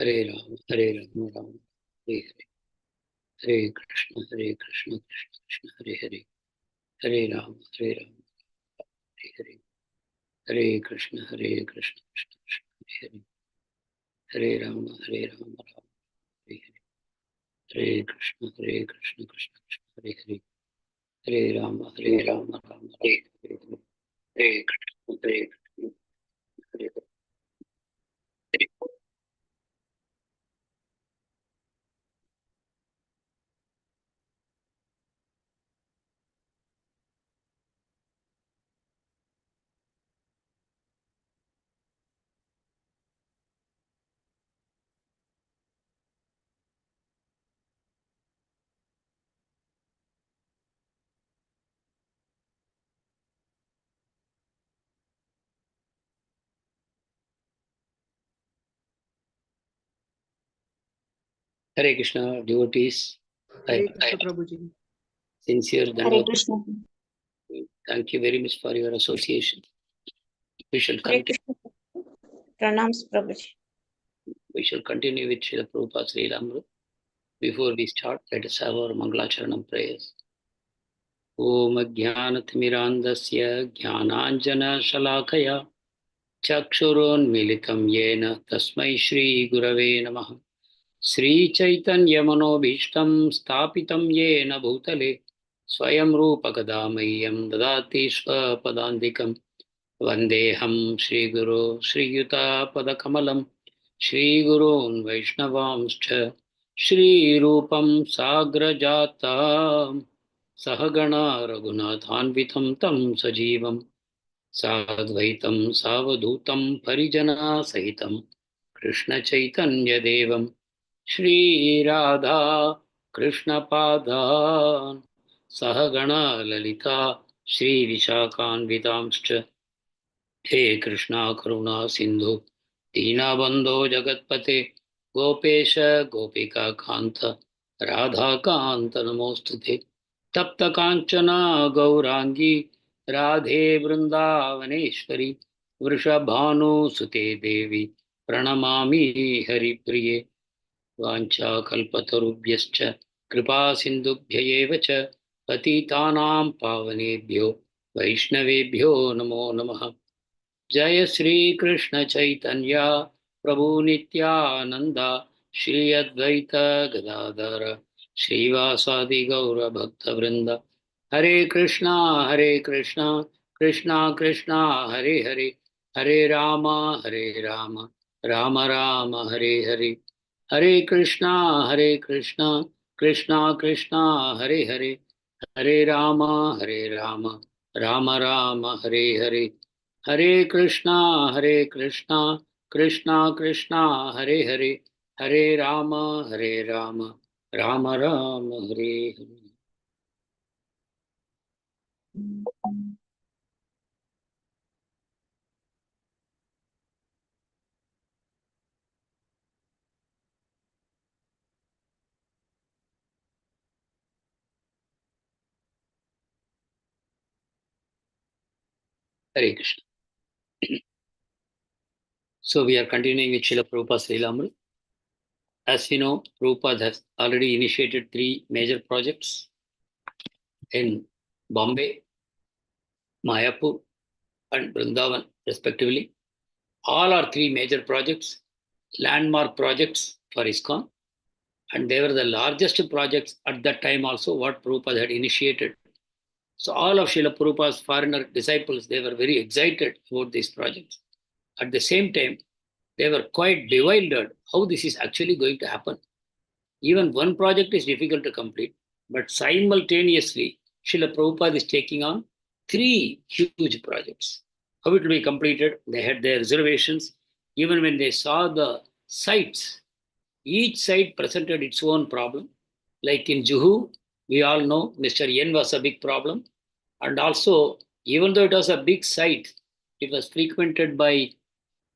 Hare Rama, Rama, Hare Hare. Hare Krishna, Krishna Krishna, Hare Hare. Hare Rama, Hare Hare. Hare Krishna, Krishna Krishna, Hare Hare. Hare Rama, Rama, Hare Hare. Hare Krishna, Krishna Krishna, Hare Hare. Hare Rama, Rama, Hare Hare. Hare Krishna, Krishna, Hare Hare. Hare Krishna, devotees. Hare Krishna Prabhuji. Sincere Hare Dhanavad. Krishna. Thank you very much for your association. We shall Hare continue. Krishna. Pranams Prabhuji. We shall continue with Srila Prabhupada Lilamritha. Before we start, let us have our Mangalacharanam prayers. Om Jnanatimirandasya Jnananjana Shalakaya Chakshuronmilitam Yena Tasmai Shri Gurave Namaha. Sri Chaitanya Manobhishtam Stapitam Yena Bhutale Swayam Rupa Kadamayyam Dadati Swapadandikam Vandeham Shri Guru Shri Yuta Padakamalam Shri Gurun Vaishnavamscha Shri Rupam Sagrajatam Sahagana Raghunathanvitam Tam Sajivam Sadvaitam Savadutam Parijana Sahitam Krishna Chaitanya Devam Shri Radha Krishna Padan Sahagana Lalita Shri Vishakhanvitamscha He Krishna Karuna Sindhu Deenabandho Jagatpate Gopesha Gopika Kanta Radha Kanta Namostute Tapta Kanchana Gaurangi Radhe Vrindavaneshwari Vrishabhanu Sute Devi Pranamami Hari Priye Vancha Kalpatarubhyascha Kripa Sindhubhya Cha Patitanam Pavanebhyo Vaishnavebhyo Namo Namaha. Jaya Shri Krishna Chaitanya Prabhu Nityananda Shri Advaita Gadadara Srivasadi Gaura Bhakta Vrinda. Hare Krishna, Krishna Krishna, Hare Hare, Hare Rama, Rama Rama, Hare Hare. Hare Krishna, Krishna Krishna, Hare Hare, Hare Rama, Rama Rama, Hare Hare. Hare Krishna, Krishna Krishna, Hare Hare, Hare Rama, Rama Rama, Hare Hare. Hare Krishna. So we are continuing with Srila Prabhupada Lilamritha. As you know, Prabhupada has already initiated 3 major projects in Bombay, Mayapur, and Vrindavan, respectively. All are 3 major projects, landmark projects for ISKCON, and they were the largest projects at that time also what Prabhupada had initiated. So all of Srila Prabhupada's foreigner disciples, they were very excited about these projects. At the same time, they were quite bewildered how this is actually going to happen. Even one project is difficult to complete, but simultaneously, Srila Prabhupada is taking on 3 huge projects. How it will be completed? They had their reservations. Even when they saw the sites, each site presented its own problem. Like in Juhu, we all know Mr. Yen was a big problem. And also, even though it was a big site, it was frequented by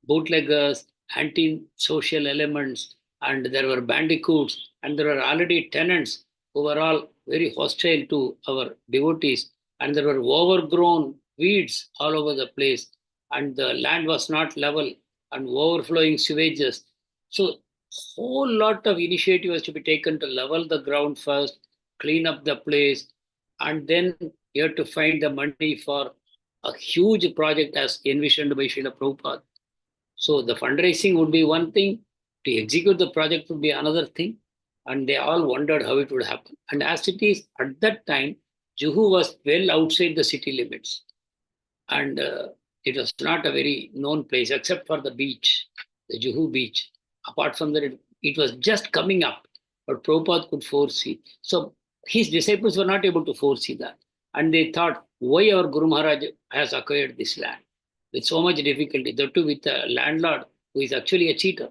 bootleggers, anti-social elements, and there were bandicoots, and there were already tenants who were all very hostile to our devotees, and there were overgrown weeds all over the place, and the land was not level, and overflowing sewages. So whole lot of initiative was to be taken to level the ground first, clean up the place, and then you have to find the money for a huge project as envisioned by Srila Prabhupada. So the fundraising would be one thing, to execute the project would be another thing, and they all wondered how it would happen. And as it is, at that time, Juhu was well outside the city limits, and it was not a very known place except for the beach, the Juhu beach. Apart from that, it was just coming up, but Prabhupada could foresee. So his disciples were not able to foresee that. And they thought, why our Guru Maharaj has acquired this land with so much difficulty, that too with a landlord who is actually a cheater.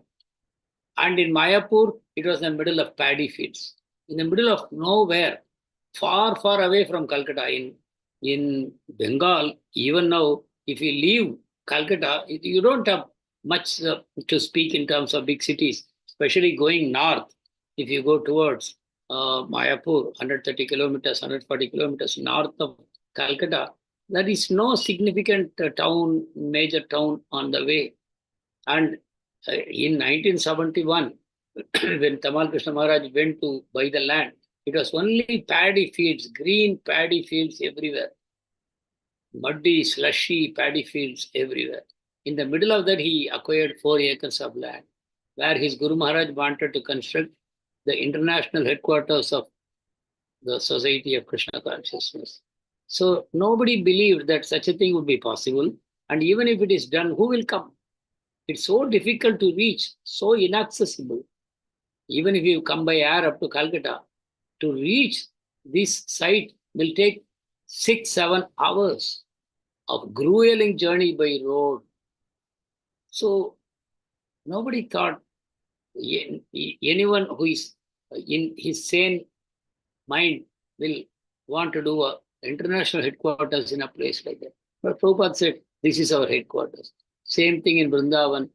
And in Mayapur, it was in the middle of paddy fields, in the middle of nowhere, far, far away from Calcutta. In Bengal, even now, if you leave Calcutta, you don't have much to speak in terms of big cities, especially going north. If you go towards Mayapur, 130 kilometers, 140 kilometers north of Calcutta, there is no significant town, major town on the way. And in 1971, when Tamal Krishna Maharaj went to buy the land, it was only paddy fields, green paddy fields everywhere, muddy, slushy paddy fields everywhere. In the middle of that, he acquired 4 acres of land, where his Guru Maharaj wanted to construct the international headquarters of the Society of Krishna Consciousness. So nobody believed that such a thing would be possible. And even if it is done, who will come? It's so difficult to reach, so inaccessible. Even if you come by air up to Calcutta, to reach this site will take 6-7 hours of grueling journey by road. So nobody thought anyone who is in his sane mind will want to do a international headquarters in a place like that. But Prabhupada said, this is our headquarters. Same thing in Vrindavan.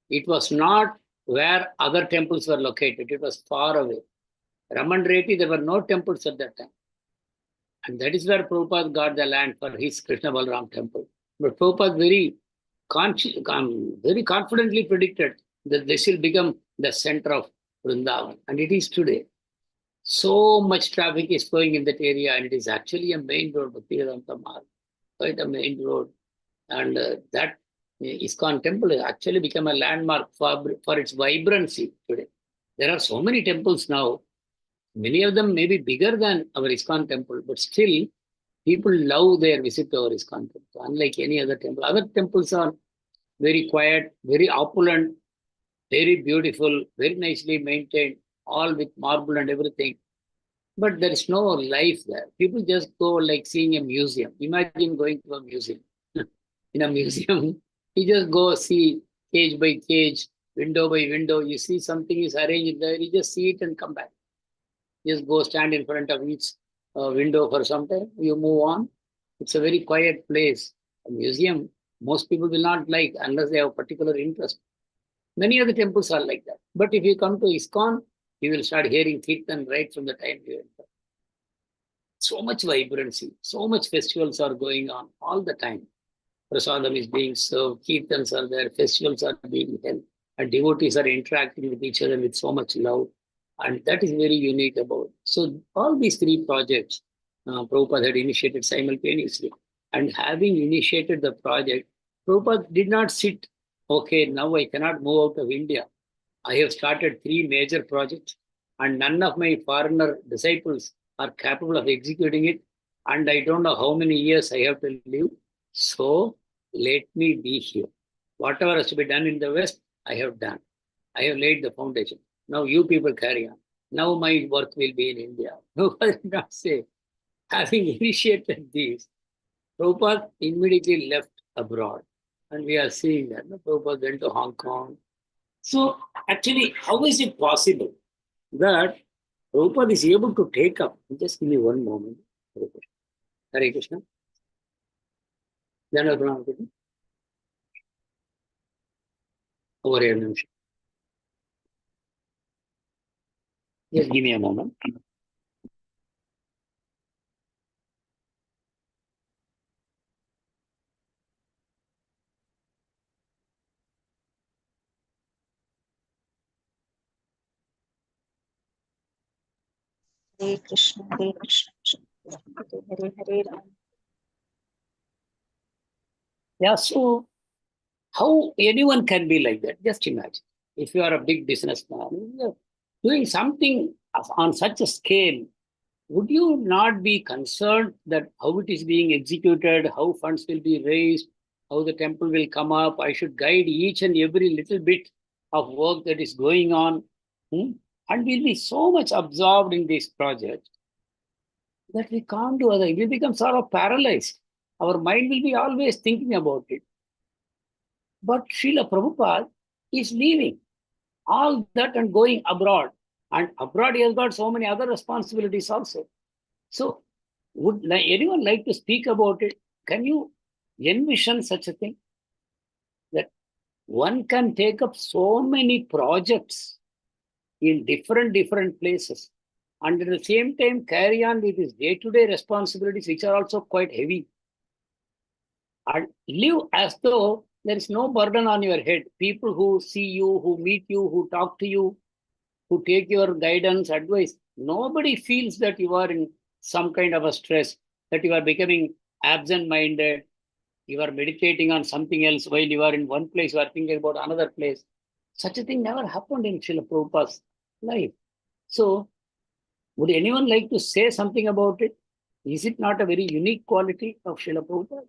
It was not where other temples were located. It was far away. Raman Reti, there were no temples at that time. And that is where Prabhupada got the land for his Krishna Balram temple. But Prabhupada very confidently predicted that this will become the center of Vrindavan. And it is today. So much traffic is flowing in that area, and it is actually a main road, Bhaktivedanta Marg, quite a main road. And that ISKCON temple has actually become a landmark for its vibrancy today. There are so many temples now. Many of them may be bigger than our ISKCON temple, but still people love their visit to our ISKCON temple, unlike any other temple. Other temples are very quiet, very opulent, very beautiful, very nicely maintained, all with marble and everything. But there is no life there. People just go like seeing a museum. Imagine going to a museum. In a museum, you just go see cage by cage, window by window. You see something is arranged there, you just see it and come back. Just go stand in front of each window for some time, you move on. It's a very quiet place. A museum, most people will not like unless they have particular interest. Many other temples are like that. But if you come to ISKCON, you will start hearing Kirtan right from the time you enter. So much vibrancy, so much festivals are going on all the time. Prasadam is being served, Kirtans are there, festivals are being held, and devotees are interacting with each other with so much love. And that is very unique about it. So all these 3 projects, Prabhupada had initiated simultaneously. And having initiated the project, Prabhupada did not sit, okay, now I cannot move out of India. I have started 3 major projects, and none of my foreigner disciples are capable of executing it. And I don't know how many years I have to live. So let me be here. Whatever has to be done in the West, I have done. I have laid the foundation. Now you people carry on. Now my work will be in India. Nobody did not say. Having initiated this, Prabhupada immediately left abroad. And we are seeing that. Prabhupada went to Hong Kong. So actually, how is it possible that Prabhupada is able to take up? Just give me one moment. Hare Krishna. Hare Krishna. Over here, Nimshi. Just give me a moment. Hare Krishna, Hare Krishna, Hare Hare, Hare Ram. Yeah, so how anyone can be like that? Just imagine. If you are a big businessman, you are doing something on such a scale, would you not be concerned that how it is being executed, how funds will be raised, how the temple will come up? I should guide each and every little bit of work that is going on. And we'll be so much absorbed in this project that we can't do other. We become sort of paralyzed. Our mind will be always thinking about it. But Srila Prabhupada is leaving all that and going abroad. And abroad, he has got so many other responsibilities also. So, would anyone like to speak about it? Can you envision such a thing? That one can take up so many projects in different places and at the same time carry on with his day-to-day responsibilities, which are also quite heavy. And live as though there is no burden on your head. People who see you, who meet you, who talk to you, who take your guidance, advice, nobody feels that you are in some kind of a stress, that you are becoming absent-minded, you are meditating on something else while you are in one place, you are thinking about another place. Such a thing never happened in Srila Prabhupada's life. So, would anyone like to say something about it? Is it not a very unique quality of Srila Prabhupada?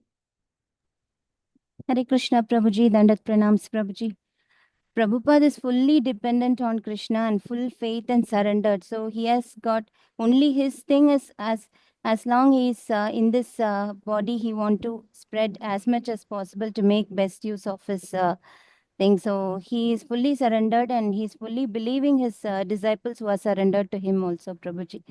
Hare Krishna, Prabhuji, Dandat Pranams, Prabhuji. Prabhupada is fully dependent on Krishna and full faith and surrendered. So he has got only his thing is as long he's in this body, he want to spread as much as possible to make best use of his thing. So he is fully surrendered and he's fully believing his disciples who are surrendered to him also, Prabhuji.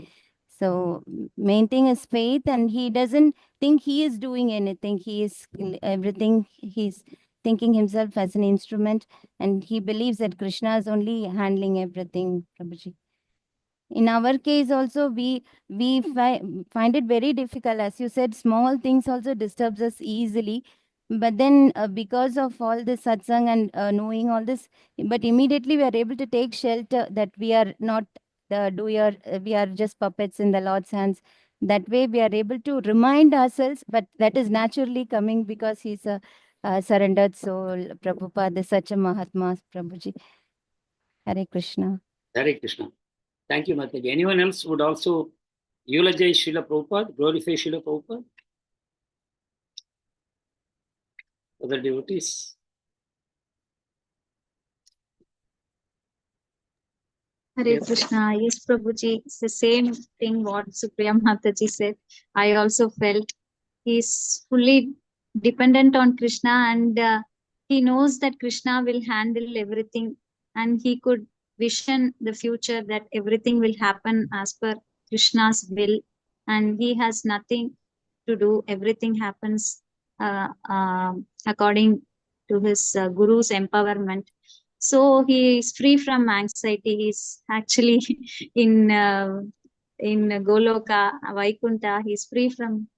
So main thing is faith, and he doesn't think he is doing anything. He is everything. He's thinking himself as an instrument, and he believes that Krishna is only handling everything, Prabhuji. In our case also, we find it very difficult. As you said, small things also disturbs us easily. But then because of all this satsang and knowing all this, but immediately we are able to take shelter that we are not we are just puppets in the Lord's hands. That way we are able to remind ourselves, but that is naturally coming because he's a surrendered soul. Prabhupada is such a Mahatma, Prabhuji. Hare Krishna. Hare Krishna. Thank you, Mataji. Anyone else would also eulogize Srila Prabhupada, glorify Srila Prabhupada? Other devotees? Hare Krishna. Yes, Prabhuji. It's the same thing what Supriya Mataji said. I also felt he's fully dependent on Krishna, and he knows that Krishna will handle everything, and he could vision the future that everything will happen as per Krishna's will, and he has nothing to do. Everything happens according to his guru's empowerment. So he is free from anxiety. He's actually in Goloka, Vaikunta. He's free from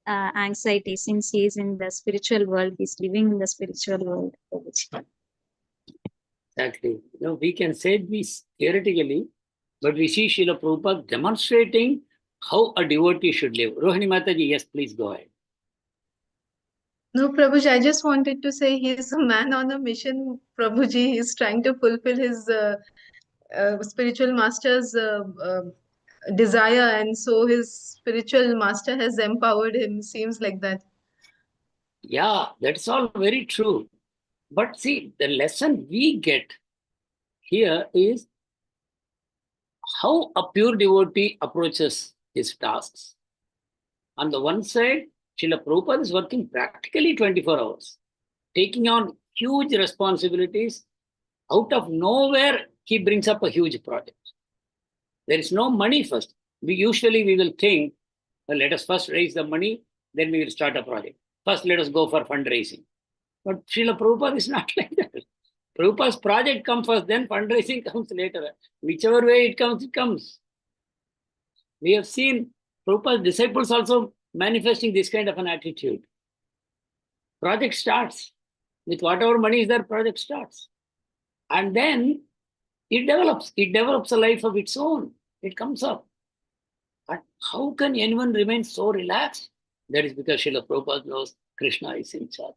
anxiety since he is in the spiritual world. He's living in the spiritual world. Exactly. We can say this theoretically, but we see Srila Prabhupada demonstrating how a devotee should live. Rohini Mataji, yes, please go ahead. No, Prabhuji, I just wanted to say he's a man on a mission, Prabhuji. He's trying to fulfill his spiritual master's desire, and so his spiritual master has empowered him. Seems like that. Yeah, that's all very true. But see, the lesson we get here is how a pure devotee approaches his tasks. On the one side, Srila Prabhupada is working practically 24 hours, taking on huge responsibilities. Out of nowhere, he brings up a huge project. There is no money first. We will think, well, let us first raise the money, then we will start a project. First, let us go for fundraising. But Srila Prabhupada is not like that. Prabhupada's project comes first, then fundraising comes later. Whichever way it comes, it comes. We have seen Prabhupada's disciples also manifesting this kind of an attitude. Project starts. With whatever money is there, project starts. And then it develops. It develops a life of its own. It comes up. But how can anyone remain so relaxed? That is because Srila Prabhupada knows Krishna is in charge.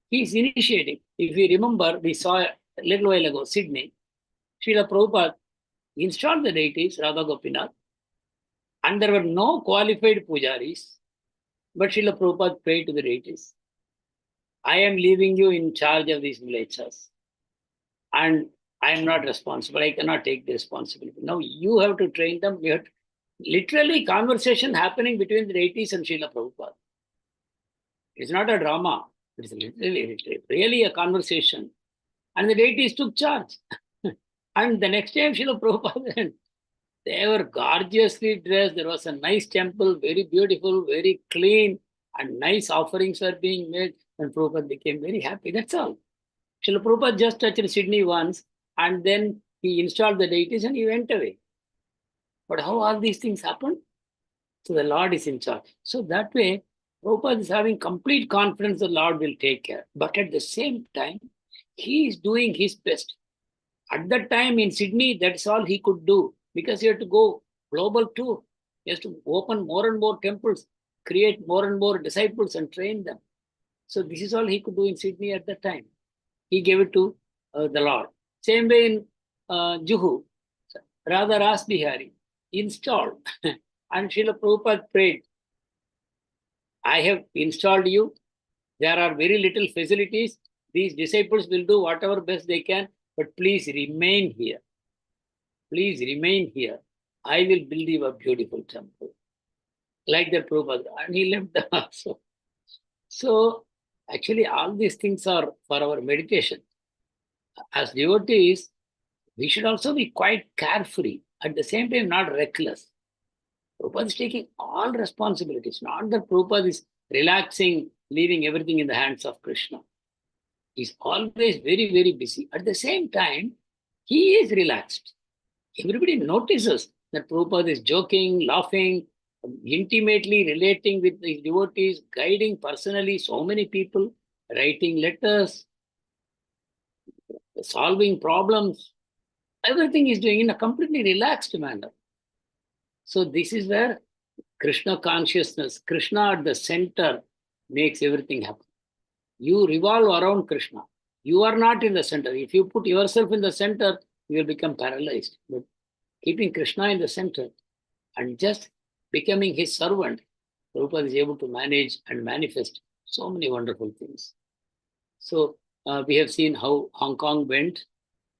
He is initiating. If we remember, we saw a little while ago, Sydney, Srila Prabhupada installed the deities, Radha Gopinath, and there were no qualified pujaris, but Srila Prabhupada prayed to the deities. I am leaving you in charge of these villagers, and I am not responsible. I cannot take the responsibility. Now you have to train them. You have to, literally conversation happening between the deities and Srila Prabhupada. It's not a drama. It's really a conversation. And the deities took charge. And the next time Srila Prabhupada went, they were gorgeously dressed. There was a nice temple, very beautiful, very clean, and nice offerings were being made. And Prabhupada became very happy. That's all. Srila Prabhupada just touched Sydney once, and then he installed the deities and he went away. But how all these things happen? So the Lord is in charge. So that way, Prabhupada is having complete confidence the Lord will take care. But at the same time, he is doing his best. At that time in Sydney, that's all he could do, because he had to go global tour. He has to open more and more temples, create more and more disciples and train them. So this is all he could do in Sydney at that time. He gave it to the Lord. Same way in Juhu, Radha Ras Bihari installed. And Srila Prabhupada prayed, I have installed you. There are very little facilities. These disciples will do whatever best they can, but please remain here. Please remain here. I will build you a beautiful temple. Like that Prabhupada. And he left them also. So actually all these things are for our meditation. As devotees, we should also be quite carefree. At the same time, not reckless. Prabhupada is taking all responsibilities. Not that Prabhupada is relaxing, leaving everything in the hands of Krishna. He's always very, very busy. At the same time, he is relaxed. Everybody notices that Prabhupada is joking, laughing, intimately relating with his devotees, guiding personally so many people, writing letters, solving problems. Everything is doing in a completely relaxed manner. So this is where Krishna consciousness, Krishna at the center makes everything happen. You revolve around Krishna. You are not in the center. If you put yourself in the center, you will become paralyzed. But keeping Krishna in the center and just becoming his servant, Prabhupada is able to manage and manifest so many wonderful things. So we have seen how Hong Kong went,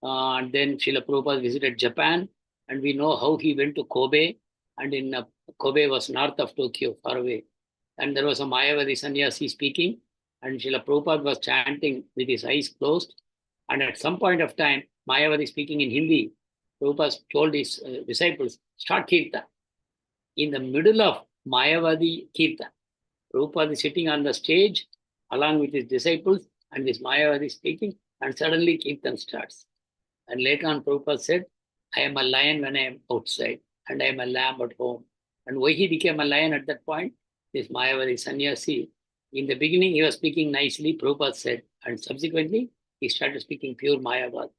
and then Srila Prabhupada visited Japan, and we know how he went to Kobe, and in Kobe was north of Tokyo, far away. And there was a Mayavadi sannyasi speaking, and Srila Prabhupada was chanting with his eyes closed. And at some point of time, Mayavadi speaking in Hindi, Prabhupada told his disciples, start Kirtan. In the middle of Mayavadi Kirtan, Prabhupada is sitting on the stage along with his disciples, and this Mayavadi speaking, and suddenly Kirtan starts. And later on, Prabhupada said, I am a lion when I am outside, and I am a lamb at home. And why he became a lion at that point? This Mayavadi sannyasi, in the beginning, he was speaking nicely, Prabhupada said, and subsequently, he started speaking pure Mayavad,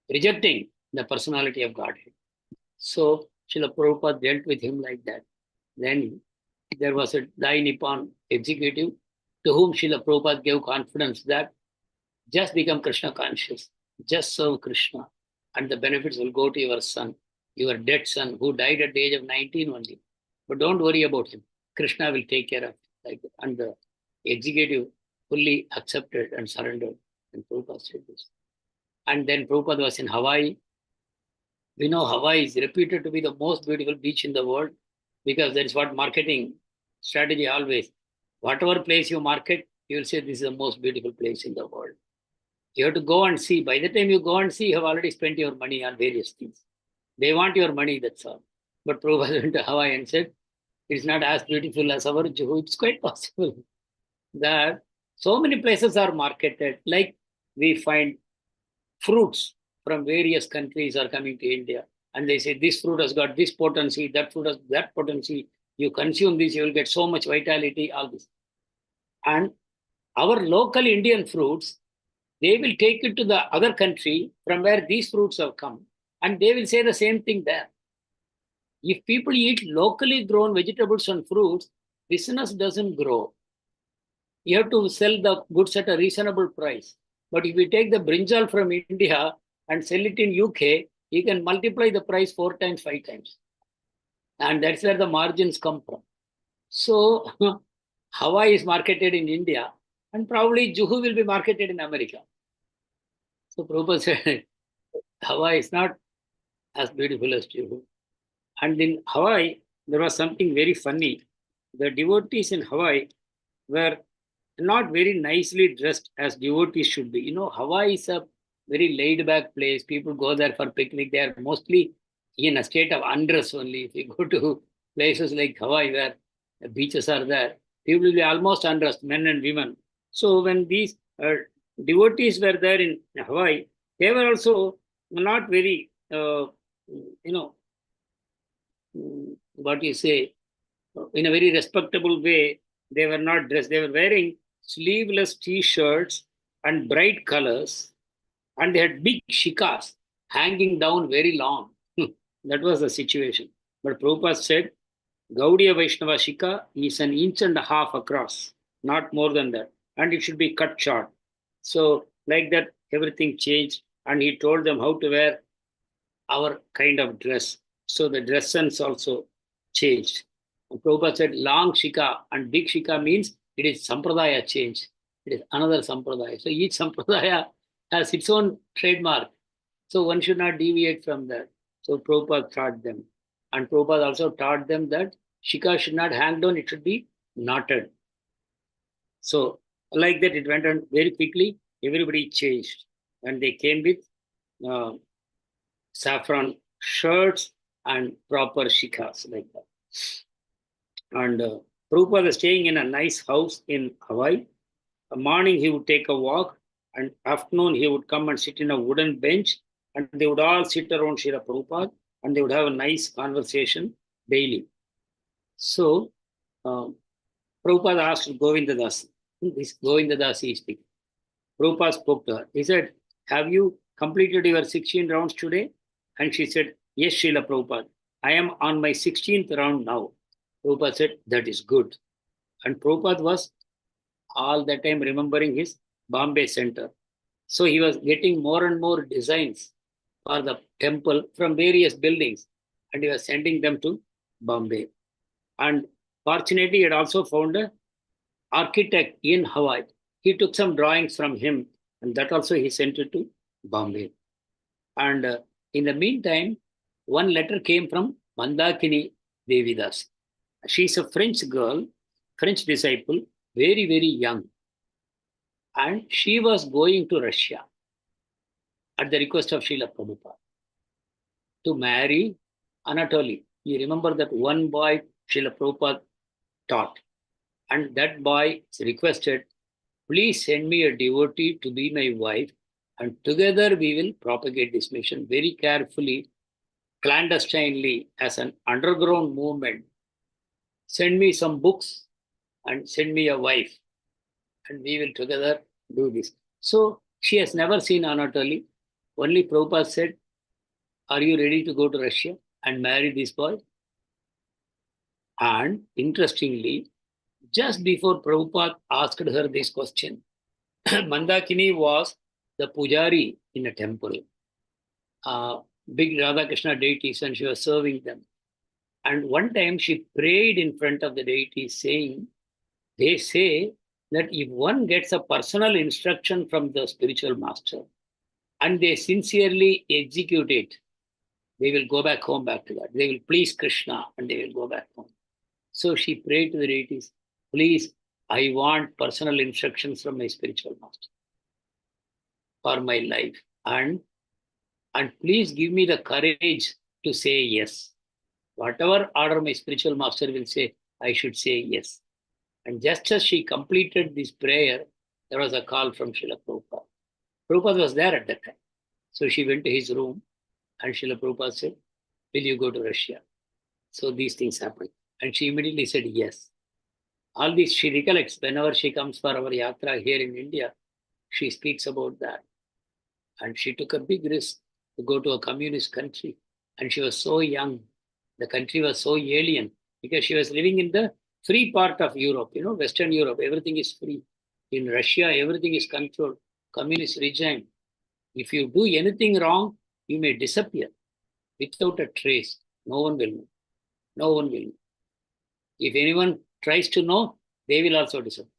rejecting the personality of Godhead. So, Srila Prabhupada dealt with him like that. Then there was a Dai Nippon executive to whom Srila Prabhupada gave confidence that just become Krishna conscious, just serve Krishna, and the benefits will go to your son, your dead son, who died at the age of 19 only. But don't worry about him. Krishna will take care of it. Like that. And the executive fully accepted and surrendered. And Prabhupada said this. And then Prabhupada was in Hawaii. We know Hawaii is reputed to be the most beautiful beach in the world, because that is what marketing strategy always. Whatever place you market, you will say this is the most beautiful place in the world. You have to go and see. By the time you go and see, you have already spent your money on various things. They want your money, that's all. But Prabhupada went to Hawaii and said, it's not as beautiful as our Juhu. It's quite possible that so many places are marketed. Like we find fruits from various countries are coming to India. And they say, this fruit has got this potency, that fruit has that potency. You consume this, you will get so much vitality, all this. And our local Indian fruits, they will take it to the other country from where these fruits have come. And they will say the same thing there. If people eat locally grown vegetables and fruits, business doesn't grow. You have to sell the goods at a reasonable price. But if you take the brinjal from India and sell it in UK, you can multiply the price 4 times, 5 times. And that's where the margins come from. So Hawaii is marketed in India, and probably Juhu will be marketed in America. So Prabhupada said, Hawaii is not as beautiful as Juhu. And in Hawaii, there was something very funny. The devotees in Hawaii were not very nicely dressed as devotees should be. Hawaii is a very laid back place. People go there for picnic. They are mostly in a state of undress only. If you go to places like Hawaii where the beaches are there, people will be almost undressed, men and women. So when these devotees were there in Hawaii, they were also not very, what you say, in a very respectable way. They were not dressed. They were wearing sleeveless T-shirts and bright colors, and they had big shikas hanging down very long. That was the situation. But Prabhupada said, Gaudiya Vaishnava Shika is an inch and a half across, not more than that, and it should be cut short. So like that, everything changed, and he told them how to wear our kind of dress. So the dress sense also changed. And Prabhupada said long shika and big shika means it is sampradaya change. It is another sampradaya. So each sampradaya has its own trademark. So one should not deviate from that. So Prabhupada taught them. And Prabhupada also taught them that shika should not hang down, it should be knotted. So like that, it went on very quickly. Everybody changed. And they came with saffron shirts and proper shikas like that. And Prabhupada was staying in a nice house in Hawaii. A morning he would take a walk, and afternoon he would come and sit in a wooden bench, and they would all sit around Srila Prabhupada, and they would have a nice conversation daily. So Prabhupada asked Govinda Dasi, this Govinda Dasi is speaking. Prabhupada spoke to her. He said, have you completed your 16 rounds today? And she said, yes, Srila Prabhupada. I am on my 16th round now. Prabhupada said, that is good. And Prabhupada was all the time remembering his Bombay center. So he was getting more and more designs for the temple from various buildings, and he was sending them to Bombay. And fortunately, he had also found an architect in Hawaii. He took some drawings from him, and that also he sent it to Bombay. And in the meantime, one letter came from Mandakini Devidas. She's a French girl, French disciple, very, very young. And she was going to Russia at the request of Srila Prabhupada to marry Anatoly. You remember that one boy Srila Prabhupada taught. And that boy requested, please send me a devotee to be my wife, and together we will propagate this mission very carefully, clandestinely, as an underground movement. Send me some books and send me a wife, and we will together do this. So she has never seen Anatoly. Only Prabhupada said, are you ready to go to Russia and marry this boy? And interestingly, just before Prabhupada asked her this question, Mandakini was the pujari in a temple, big Radha Krishna deities, and she was serving them. And one time she prayed in front of the deities saying, they say that if one gets a personal instruction from the spiritual master and they sincerely execute it, they will go back home back to that. They will please Krishna and they will go back home. So she prayed to the deities, please, I want personal instructions from my spiritual master for my life. And please give me the courage to say yes. Whatever order my spiritual master will say, I should say yes. And just as she completed this prayer, there was a call from Srila Prabhupada. Prabhupada was there at that time. So she went to his room and Srila Prabhupada said, will you go to Russia? So these things happened. And she immediately said yes. All this she recollects whenever she comes for our yatra here in India. She speaks about that. And she took a big risk to go to a communist country. And she was so young. The country was so alien because she was living in the free part of Europe, Western Europe. Everything is free. In Russia, everything is controlled. Communist regime. If you do anything wrong, you may disappear without a trace. No one will know. No one will know. If anyone tries to know, they will also disappear.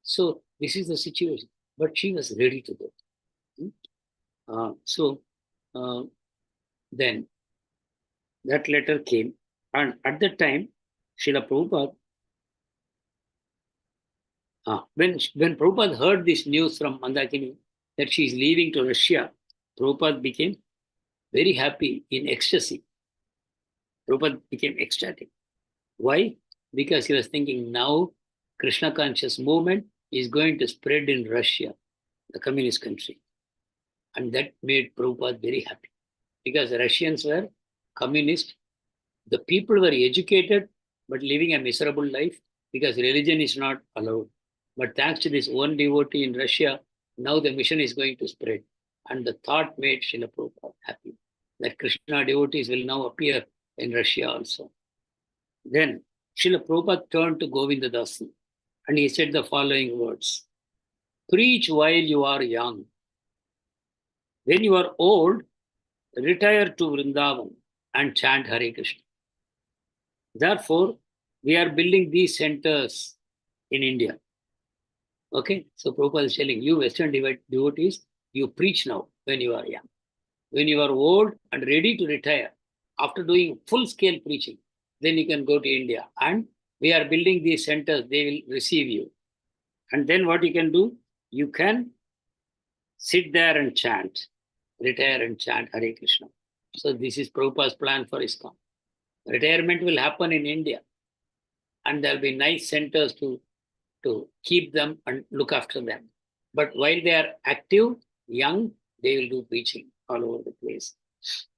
So this is the situation. But she was ready to go. Then that letter came, and at that time, Srila Prabhupada, when Prabhupada heard this news from Mandakini that she is leaving to Russia, Prabhupada became very happy, in ecstasy. Prabhupada became ecstatic. Why? Because he was thinking now Krishna conscious movement is going to spread in Russia, the communist country. And that made Prabhupada very happy. Because the Russians were communist. The people were educated, but living a miserable life because religion is not allowed. But thanks to this one devotee in Russia, now the mission is going to spread. And the thought made Srila Prabhupada happy that Krishna devotees will now appear in Russia also. Then Srila Prabhupada turned to Govinda Dasi and he said the following words: preach while you are young. When you are old, retire to Vrindavan and chant Hare Krishna. Therefore, we are building these centers in India. Okay, so Prabhupada is telling you, Western devotees, you preach now when you are young. When you are old and ready to retire, after doing full-scale preaching, then you can go to India. And we are building these centers, they will receive you. And then what you can do, you can sit there and chant, retire and chant Hare Krishna. So this is Prabhupada's plan for ISKCON. Retirement will happen in India. And there will be nice centers to keep them and look after them. But while they are active, young, they will do preaching all over the place.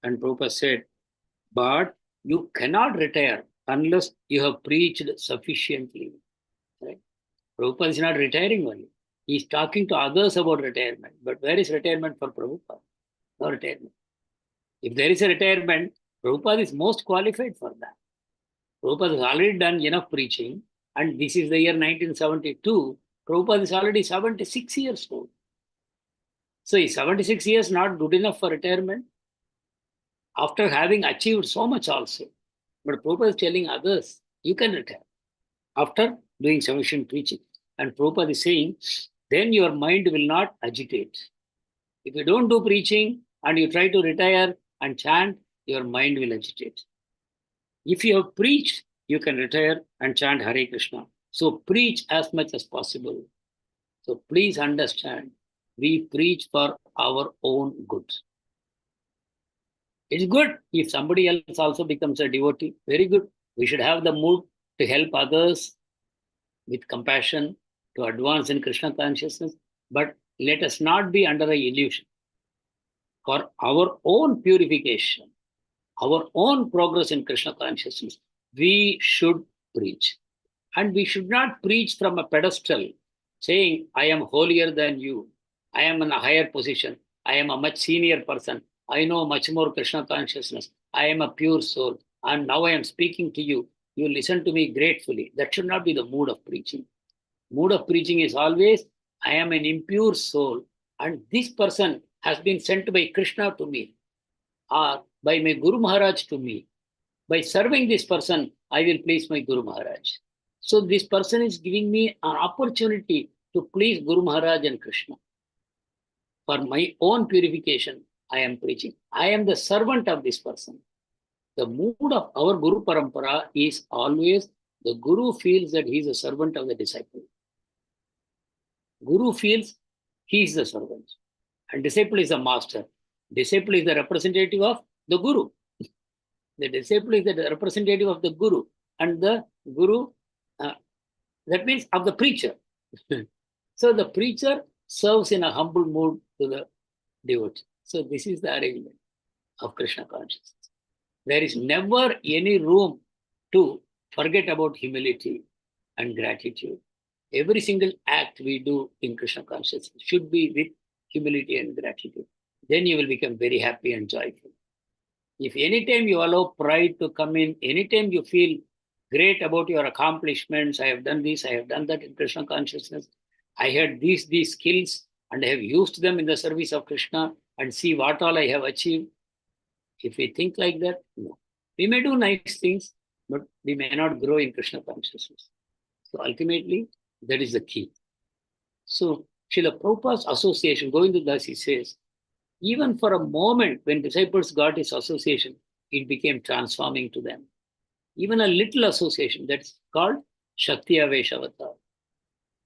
And Prabhupada said, but you cannot retire unless you have preached sufficiently. Right? Prabhupada is not retiring only. He is talking to others about retirement. But where is retirement for Prabhupada? No retirement. If there is a retirement, Prabhupada is most qualified for that. Prabhupada has already done enough preaching, and this is the year 1972. Prabhupada is already 76 years old. So is 76 years not good enough for retirement? After having achieved so much also. But Prabhupada is telling others, you can retire after doing sufficient preaching. And Prabhupada is saying, then your mind will not agitate. If you don't do preaching and you try to retire and chant, your mind will agitate. If you have preached, you can retire and chant Hare Krishna. So preach as much as possible. So please understand, we preach for our own good. It's good if somebody else also becomes a devotee. Very good. We should have the mood to help others with compassion, to advance in Krishna consciousness. But let us not be under an illusion. For our own purification, our own progress in Krishna consciousness, we should preach. And we should not preach from a pedestal, saying, I am holier than you. I am in a higher position. I am a much senior person. I know much more Krishna consciousness. I am a pure soul. And now I am speaking to you. You listen to me gratefully. That should not be the mood of preaching. Mood of preaching is always, I am an impure soul. And this person has been sent by Krishna to me, or by my Guru Maharaj to me. By serving this person, I will please my Guru Maharaj. So this person is giving me an opportunity to please Guru Maharaj and Krishna. For my own purification, I am preaching. I am the servant of this person. The mood of our Guru Parampara is always the Guru feels that he is a servant of the disciple. Guru feels he is the servant. And disciple is the master. Disciple is the representative of the Guru. The disciple is the representative of the Guru. And the Guru, that means of the preacher. So the preacher serves in a humble mood to the devotee. So this is the arrangement of Krishna consciousness. There is never any room to forget about humility and gratitude. Every single act we do in Krishna consciousness should be with humility and gratitude. Then you will become very happy and joyful. If anytime you allow pride to come in, anytime you feel great about your accomplishments, I have done this, I have done that in Krishna consciousness, I had these skills and I have used them in the service of Krishna and see what all I have achieved. If we think like that, no. We may do nice things, but we may not grow in Krishna consciousness. So ultimately, that is the key. So Srila Prabhupada's association, Govinda Dasi says, even for a moment when disciples got his association, it became transforming to them. Even a little association, that's called Shakti Avesh Avatar.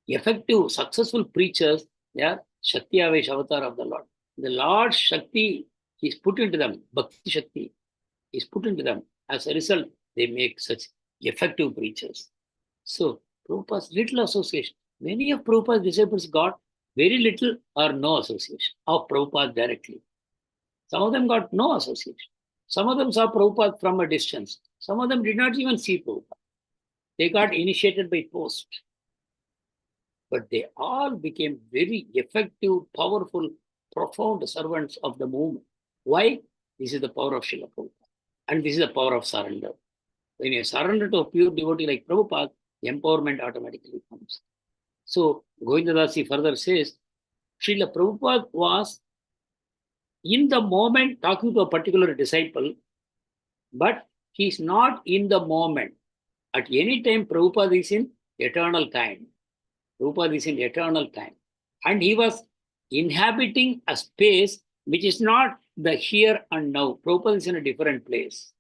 Effective, successful preachers, they are Shakti Avesh Avatar of the Lord. The Lord's Shakti is put into them, Bhakti Shakti is put into them. As a result, they make such effective preachers. So, Prabhupada's little association. Many of Prabhupada's disciples got very little or no association of Prabhupada directly. Some of them got no association. Some of them saw Prabhupada from a distance. Some of them did not even see Prabhupada. They got initiated by post. But they all became very effective, powerful, profound servants of the movement. Why? This is the power of Srila Prabhupada. And this is the power of surrender. When you surrender to a pure devotee like Prabhupada, empowerment automatically comes. So, Govinda Dasi further says, Srila Prabhupada was in the moment talking to a particular disciple, but he is not in the moment. At any time, Prabhupada is in eternal time. Prabhupada is in eternal time. And he was inhabiting a space which is not the here and now. Prabhupada is in a different place.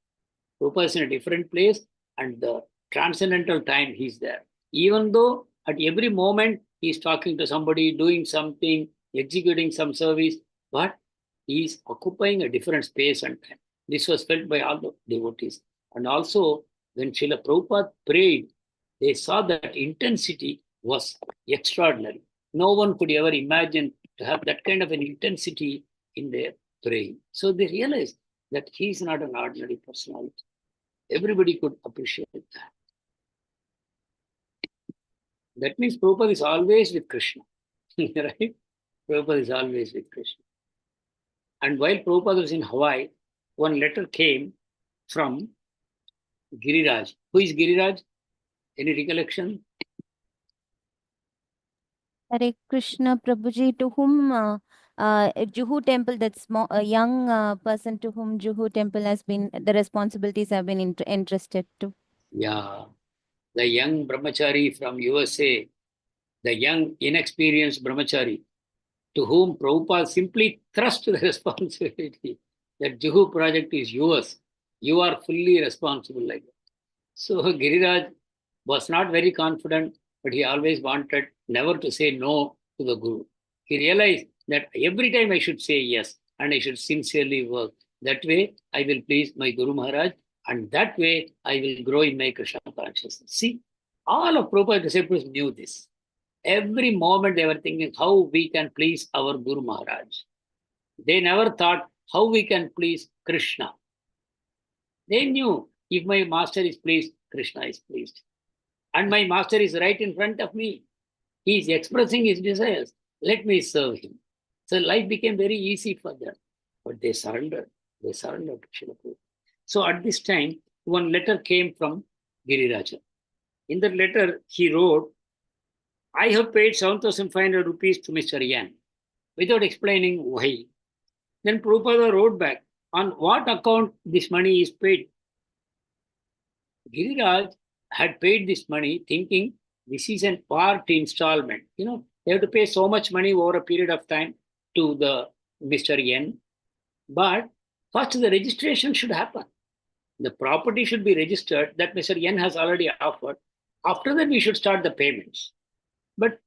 Prabhupada is in a different place and the transcendental time he is there. Even though at every moment he is talking to somebody, doing something, executing some service, but he is occupying a different space and time. This was felt by all the devotees. And also, when Srila Prabhupada prayed, they saw that intensity was extraordinary. No one could ever imagine to have that kind of an intensity in their praying. So they realized that he is not an ordinary personality. Everybody could appreciate that. That means Prabhupada is always with Krishna, right? Prabhupada is always with Krishna. And while Prabhupada was in Hawaii, one letter came from Giriraj. Who is Giriraj? Any recollection? Hare Krishna Prabhuji, to whom Juhu temple, that small, a young person to whom Juhu temple has been, the responsibilities have been entrusted to. Yeah, the young brahmachari from USA, the young inexperienced brahmachari, to whom Prabhupada simply thrust the responsibility that Juhu project is yours. You are fully responsible like that. So Giriraj was not very confident, but he always wanted never to say no to the Guru. He realized that every time I should say yes and I should sincerely work. That way I will please my Guru Maharaj and that way I will grow in my Krishna consciousness. See, all of Prabhupada's disciples knew this. Every moment they were thinking how we can please our Guru Maharaj. They never thought how we can please Krishna. They knew if my master is pleased, Krishna is pleased. And my master is right in front of me. He is expressing his desires. Let me serve him. So life became very easy for them. But they surrendered. They surrendered to Srila Prabhupada. So at this time, one letter came from Giriraja. In the letter, he wrote, I have paid 7,500 rupees to Mr. Yan without explaining why. Then Prabhupada wrote back, on what account this money is paid? Giriraj had paid this money thinking this is an part installment. You know, they have to pay so much money over a period of time to the Mr. Yen. But first the registration should happen. The property should be registered that Mr. Yen has already offered. After that, we should start the payments. But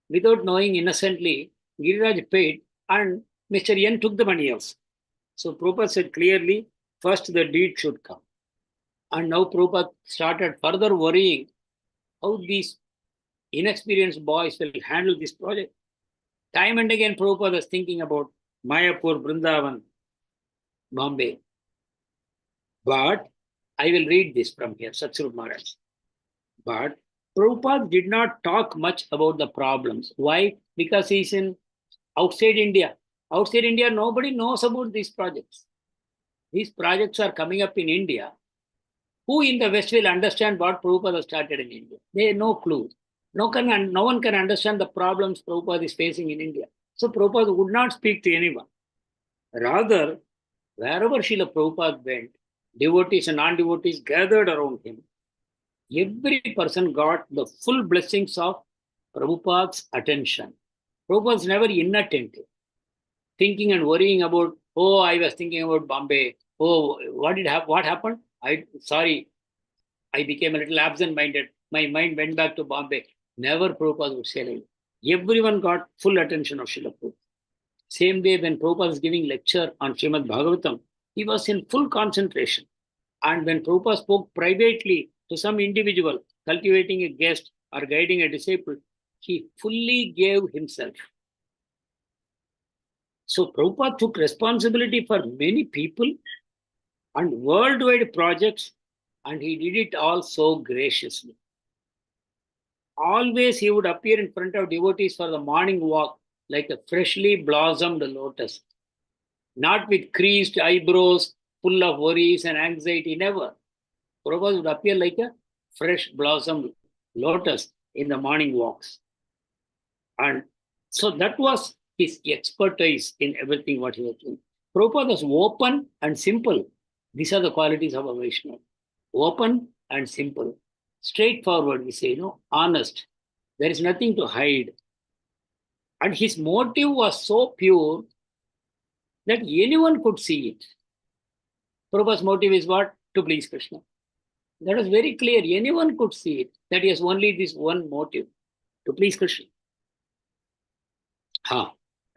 without knowing innocently, Giriraj paid and Mr. Yen took the money also. So Prabhupada said clearly, first the deed should come. And now Prabhupada started further worrying how these inexperienced boys will handle this project. Time and again, Prabhupada was thinking about Mayapur, Vrindavan, Bombay. But I will read this from here, Satsuru Maharaj. But Prabhupada did not talk much about the problems. Why? Because he's in outside India. Outside India, nobody knows about these projects. these projects are coming up in India. Who in the West will understand what Prabhupada started in India? They have no clue. No one can understand the problems Prabhupada is facing in India. So Prabhupada would not speak to anyone. Rather, wherever Srila Prabhupada went, devotees and non-devotees gathered around him. Every person got the full blessings of Prabhupada's attention. Prabhupada was never inattentive, thinking and worrying about, oh, I was thinking about Bombay. Oh, what happened? Sorry, I became a little absent-minded. My mind went back to Bombay. Never Prabhupada would say like that. Everyone got full attention of Srila Prabhupada. Same way when Prabhupada was giving lecture on Srimad Bhagavatam, he was in full concentration. And when Prabhupada spoke privately to some individual, cultivating a guest or guiding a disciple, he fully gave himself. So Prabhupada took responsibility for many people and worldwide projects, and he did it all so graciously. Always he would appear in front of devotees for the morning walk like a freshly blossomed lotus, not with creased eyebrows, full of worries and anxiety, never. Prabhupada would appear like a fresh blossomed lotus in the morning walks. And so that was his expertise in everything what he was doing. Prabhupada was open and simple. These are the qualities of a Vaishnava. Open and simple. Straightforward, we say, honest. There is nothing to hide. And his motive was so pure that anyone could see it. Prabhupada's motive is what? To please Krishna. That was very clear. Anyone could see it. That he has only this one motive, to please Krishna.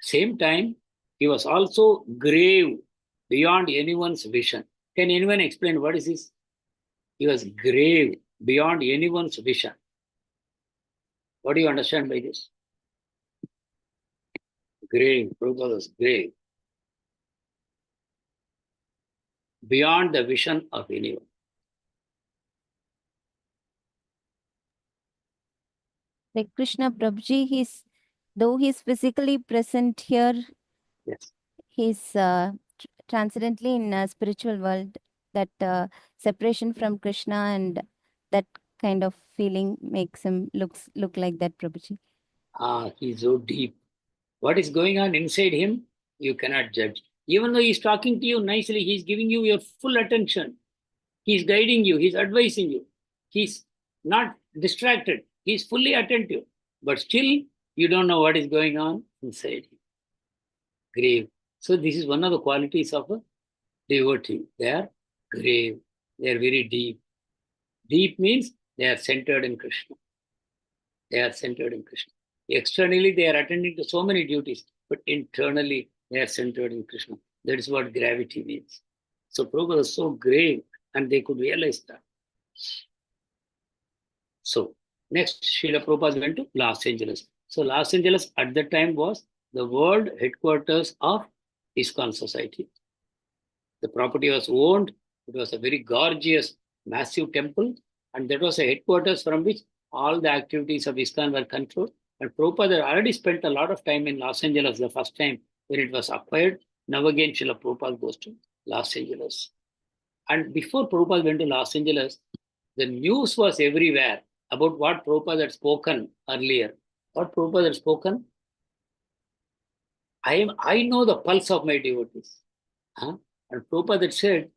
Same time, he was also grave beyond anyone's vision. Can anyone explain what is this? He was grave beyond anyone's vision. What do you understand by this? Grave. Prabhupada was grave. Beyond the vision of anyone. Like Krishna Prabhuji, though he's physically present here, Yes. he's transcendently in a spiritual world. That separation from Krishna and that kind of feeling makes him look like that, Prabhuji. He's so deep. What is going on inside him, you cannot judge. Even though he's talking to you nicely, he's giving you your full attention. He's guiding you, he's advising you. He's not distracted. He's fully attentive. But still, you don't know what is going on inside him. Grave. So this is one of the qualities of a devotee. They are grave. They are very deep. Deep means they are centered in Krishna. They are centered in Krishna. Externally, they are attending to so many duties, but internally, they are centered in Krishna. That is what gravity means. So Prabhupada was so grave, and they could realize that. So next, Srila Prabhupada went to Los Angeles. So Los Angeles at that time was the world headquarters of ISKCON Society. The property was owned. It was a very gorgeous, massive temple, and that was a headquarters from which all the activities of ISKCON were controlled. And Prabhupada had already spent a lot of time in Los Angeles the first time when it was acquired. Now again, Srila Prabhupada goes to Los Angeles. And before Prabhupada went to Los Angeles, the news was everywhere about what Prabhupada had spoken earlier. What Prabhupada had spoken? I know the pulse of my devotees. And Prabhupada had said,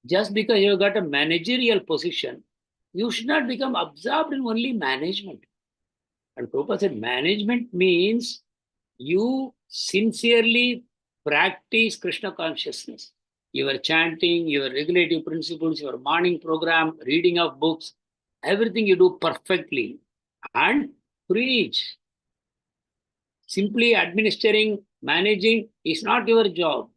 just because you got a managerial position, you should not become absorbed in only management. And Prabhupada said, management means you sincerely practice Krishna consciousness. Your chanting, your regulative principles, your morning program, reading of books, everything you do perfectly. And preach. Simply administering, managing is not your job.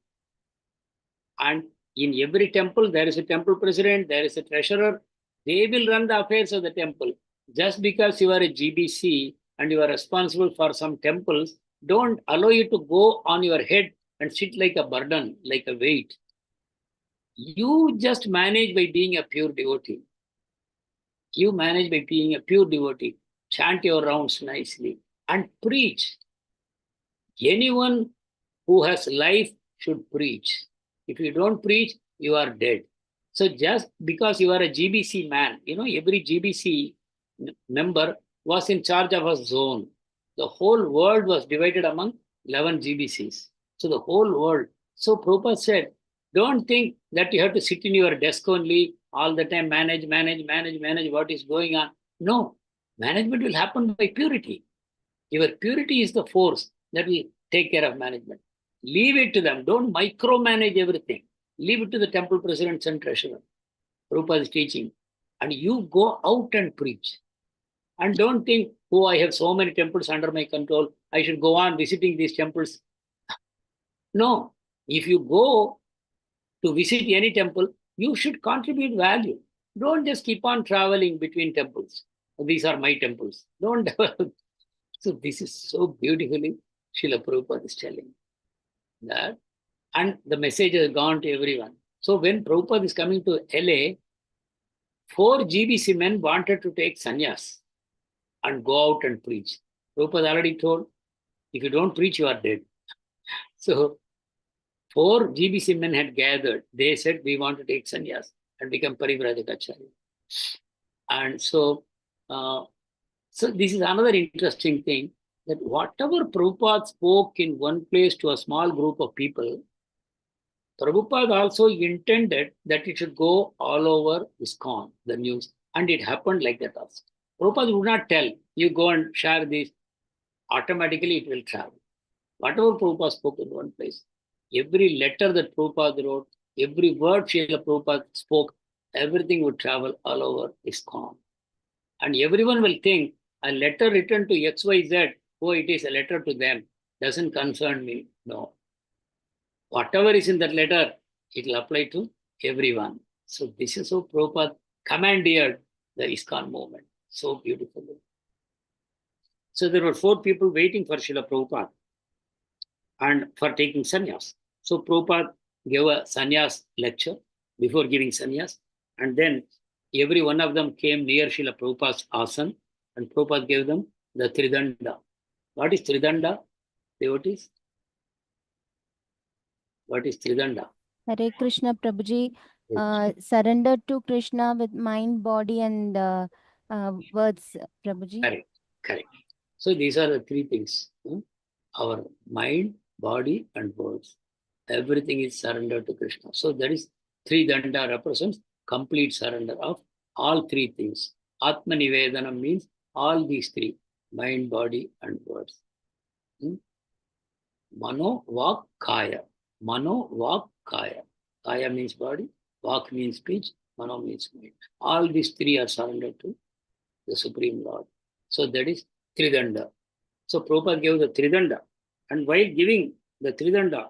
And in every temple, there is a temple president, there is a treasurer. They will run the affairs of the temple. Just because you are a GBC and you are responsible for some temples, don't allow it to go on your head and sit like a burden, like a weight. You just manage by being a pure devotee. You manage by being a pure devotee. Chant your rounds nicely and preach. Anyone who has life should preach. If you don't preach, you are dead. So just because you are a GBC man, every GBC member was in charge of a zone. The whole world was divided among 11 GBCs. So the whole world. So Prabhupada said, don't think that you have to sit in your desk only all the time, manage what is going on. No, management will happen by purity. Your purity is the force that will take care of management. Leave it to them. Don't micromanage everything. Leave it to the temple presidents and treasurer. Prabhupada is teaching. And you go out and preach. And don't think, oh, I have so many temples under my control. I should go on visiting these temples. No. If you go to visit any temple, you should contribute value. Don't just keep on traveling between temples. These are my temples. Don't. So this is so beautifully Srila Prabhupada is telling that. And the message has gone to everyone. So when Prabhupada is coming to LA, 4 GBC men wanted to take sannyas and go out and preach. Prabhupada already told, if you don't preach, you are dead. So 4 GBC men had gathered. They said, we want to take sannyas and become Parivrajakacharya. And so this is another interesting thing, that whatever Prabhupada spoke in one place to a small group of people, Prabhupada also intended that it should go all over ISKCON, the news. And it happened like that also. Prabhupada would not tell, you go and share this. Automatically it will travel. Whatever Prabhupada spoke in one place, every letter that Prabhupada wrote, every word Srila Prabhupada spoke, everything would travel all over ISKCON. And everyone will think, a letter written to XYZ, oh, it is a letter to them, doesn't concern me. No. Whatever is in that letter, it will apply to everyone. So this is how Prabhupada commandeered the ISKCON movement so beautifully. So there were 4 people waiting for Srila Prabhupada and for taking sannyas. So Prabhupada gave a sannyas lecture before giving sannyas, and then every one of them came near Srila Prabhupada's asan, and Prabhupada gave them the Tridanda. What is Tridanda, devotees? What is Tridanda? Hare Krishna, Prabhuji. Surrender to Krishna with mind, body, and words, Prabhuji. Correct. So these are the 3 things. Our mind, body, and words. Everything is surrendered to Krishna. So that is Tridanda represents complete surrender of all 3 things. Atma Nivedanam means all these 3, mind, body, and words. Mano, Vak, Kaya. Mano, Vak, Kaya. Kaya means body, Vak means speech, Mano means mind. All these 3 are surrendered to the Supreme Lord. So that is Tridanda. So Prabhupada gave the Tridanda. And while giving the Tridanda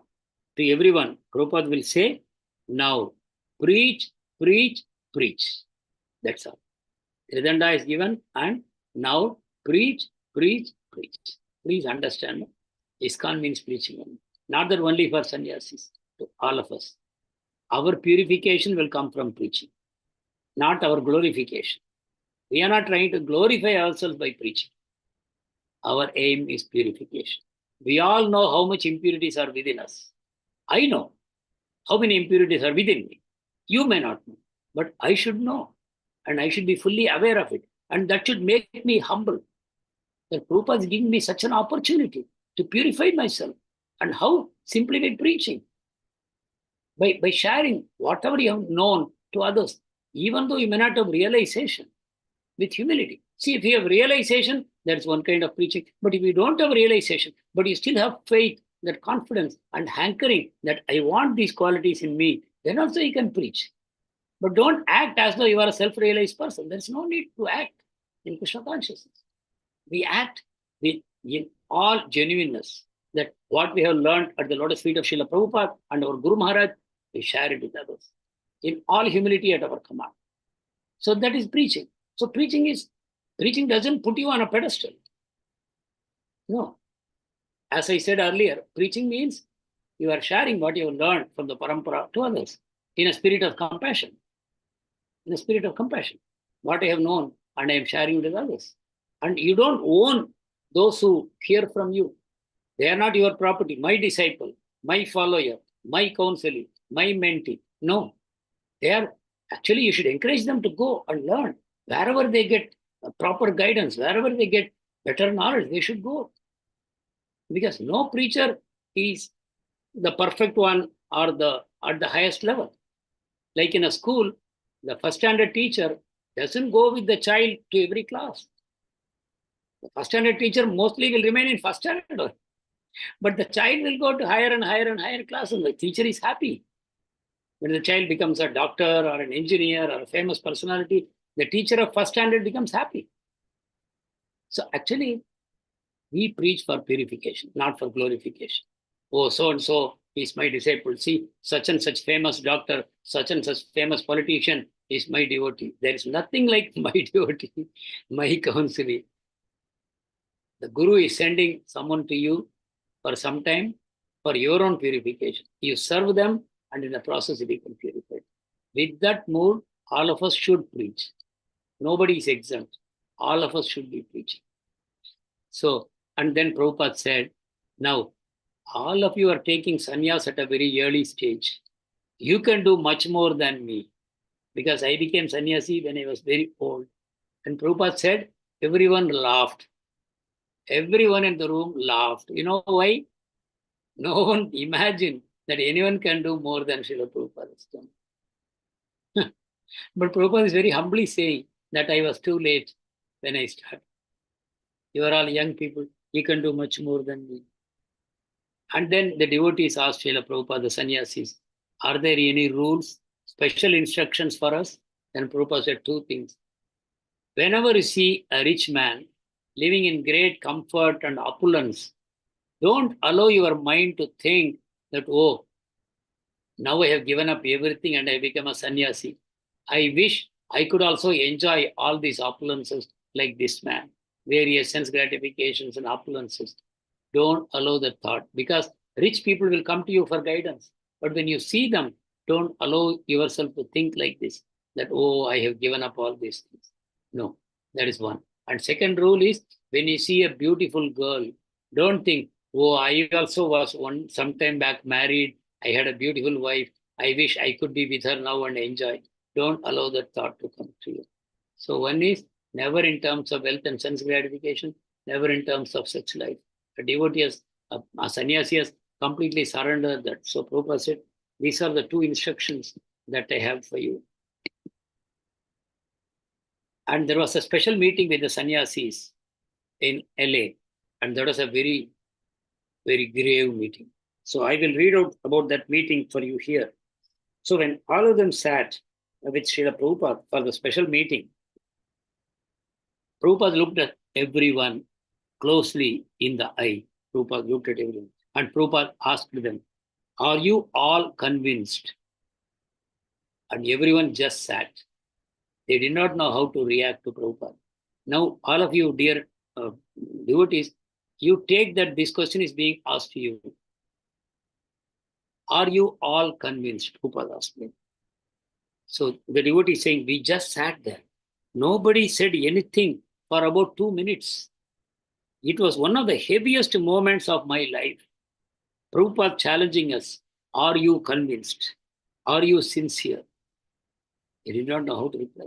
to everyone, Prabhupada will say, now preach, preach, preach. That's all. Tridanda is given, and now preach, preach, preach. Please understand, ISKCON means preaching. Not that only for sannyasis, to all of us. Our purification will come from preaching, not our glorification. We are not trying to glorify ourselves by preaching. Our aim is purification. We all know how much impurities are within us. I know how many impurities are within me. You may not know, but I should know. And I should be fully aware of it. And that should make me humble. That Prabhupada is giving me such an opportunity to purify myself. And how? Simply by preaching. By sharing whatever you have known to others, even though you may not have realization, with humility. See, if you have realization, that's one kind of preaching. But if you don't have realization, but you still have faith, that confidence and hankering that I want these qualities in me, then also you can preach. But don't act as though you are a self-realized person. There's no need to act in Krishna consciousness. We act in all genuineness, that what we have learned at the lotus feet of Srila Prabhupada and our Guru Maharaj, we share it with others. In all humility at our command. So that is preaching. So preaching doesn't put you on a pedestal. No. As I said earlier, preaching means you are sharing what you have learned from the parampara to others in a spirit of compassion. In a spirit of compassion. What I have known and I am sharing with others. And you don't own those who hear from you. They are not your property. My disciple, my follower, my counselor, my mentee. No. They are actually, you should encourage them to go and learn. Wherever they get proper guidance, wherever they get better knowledge, they should go. Because no preacher is the perfect one or at the highest level. Like in a school, the first standard teacher doesn't go with the child to every class. The first standard teacher mostly will remain in first standard, but the child will go to higher and higher and higher class, and the teacher is happy. When the child becomes a doctor or an engineer or a famous personality, the teacher of first standard becomes happy. So actually, we preach for purification, not for glorification. Oh, so and so is my disciple. See, such and such famous doctor, such and such famous politician is my devotee. There is nothing like my devotee, my counselee. The Guru is sending someone to you for some time for your own purification. You serve them, and in the process, you become purified. With that mood, all of us should preach. Nobody is exempt. All of us should be preaching. So, and then Prabhupada said, now, all of you are taking sannyas at a very early stage. You can do much more than me, because I became sannyasi when I was very old. And Prabhupada said, everyone laughed. Everyone in the room laughed. You know why? No one imagined that anyone can do more than Srila Prabhupada has done. But Prabhupada is very humbly saying that I was too late when I started. You are all young people. You can do much more than me. And then the devotees asked Srila Prabhupada, the sannyasis, are there any rules, special instructions for us? Then Prabhupada said two things. Whenever you see a rich man living in great comfort and opulence, don't allow your mind to think that, oh, now I have given up everything and I become a sannyasi. I wish I could also enjoy all these opulences like this man, various sense gratifications and opulences. Don't allow that thought, because rich people will come to you for guidance. But when you see them, don't allow yourself to think like this, that, oh, I have given up all these things. No, that is one. And second rule is, when you see a beautiful girl, don't think, oh, I also was some time back married. I had a beautiful wife. I wish I could be with her now and enjoy. Don't allow that thought to come to you. So one is never in terms of wealth and sense gratification, never in terms of sex life. A devotee has, a sannyasi has completely surrendered that. So Prabhupada said, these are the two instructions that I have for you. And there was a special meeting with the sannyasis in LA. And that was a very, very grave meeting. So I will read out about that meeting for you here. So when all of them sat with Srila Prabhupada for the special meeting, Prabhupada looked at everyone closely in the eye. Prabhupada looked at everyone. And Prabhupada asked them, are you all convinced? And everyone just sat. They did not know how to react to Prabhupada. Now, all of you, dear devotees, you take that this question is being asked to you. Are you all convinced? Prabhupada asked me. So the devotee is saying, we just sat there. Nobody said anything for about 2 minutes. It was one of the heaviest moments of my life. Prabhupada challenging us, are you convinced? Are you sincere? He did not know how to reply.